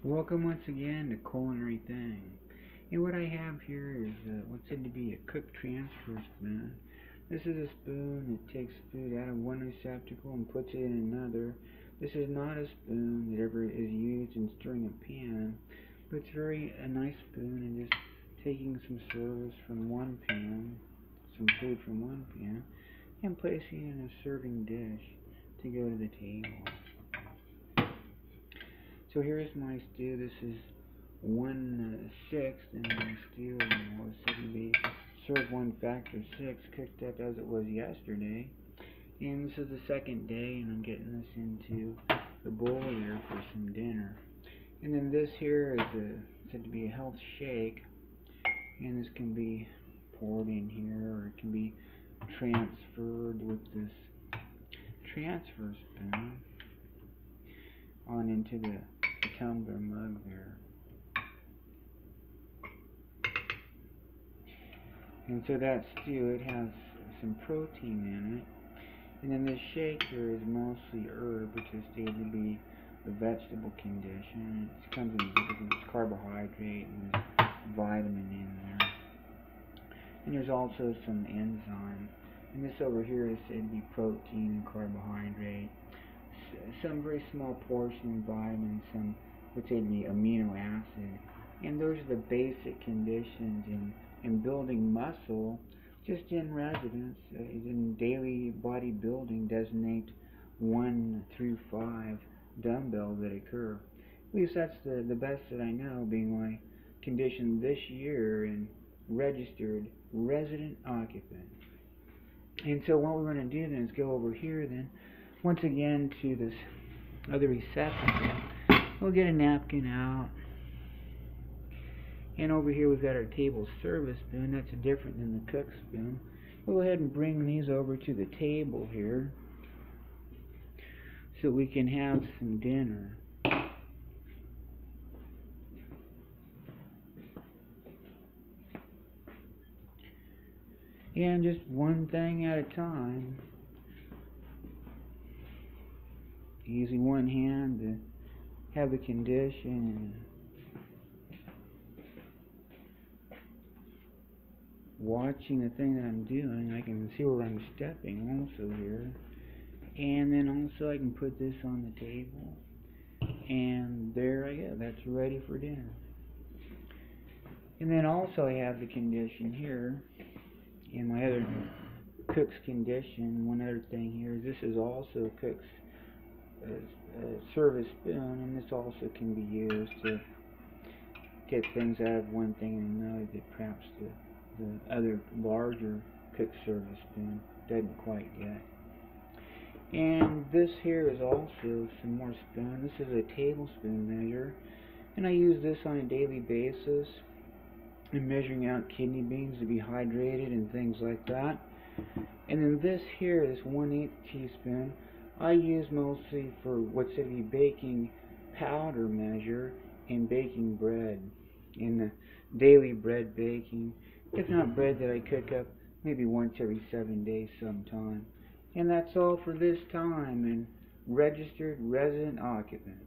Welcome once again to Culinary Thing. And what I have here is what's said to be a cook transfer spoon. This is a spoon that takes food out of one receptacle and puts it in another. This is not a spoon that ever is used in stirring a pan, but it's a nice spoon and just taking some service from one pan, some food from one pan, and placing it in a serving dish to go to the table. So here's my stew. This is 1/6 in my stew, and was said to be served 1 factor 6, cooked up as it was yesterday. And this is the second day, and I'm getting this into the bowl here for some dinner. And then this here is said to be a health shake, and this can be poured in here, or it can be transferred with this transfer spoon on into the tumbler mug there. And so that stew, it has some protein in it. And then this shake here is mostly herb, which is stated to be the vegetable condition. It comes in different carbohydrate and there's vitamin in there. And there's also some enzyme. And this over here is said to be protein and carbohydrate. Some very small portion of vitamins, some would say to be amino acid, and those are the basic conditions in building muscle. Just in residence, in daily bodybuilding, designate 1 through 5 dumbbells that occur. At least that's the best that I know, being my condition this year and registered resident occupant. And so what we're going to do then is go over here then once again to this other receptacle. We'll get a napkin out, and over here we've got our table service spoon. That's different than the cook spoon. We'll go ahead and bring these over to the table here so we can have some dinner. And just one thing at a time, using one hand to have the condition and watching the thing that I'm doing. I can see where I'm stepping also here, and then also I can put this on the table, and there I go, that's ready for dinner. And then also I have the condition here in my other cook's condition. One other thing here, this is also cook's service spoon, and this also can be used to get things out of one thing and another that perhaps the other larger cook service spoon doesn't quite get. And this here is also some more spoon. This is a tablespoon measure, and I use this on a daily basis in measuring out kidney beans to be hydrated and things like that. And then this here, this 1/8 teaspoon, I use mostly for what's said to be baking powder measure in baking bread, in the daily bread baking. If not bread that I cook up maybe once every 7 days sometime. And that's all for this time, and registered resident occupant.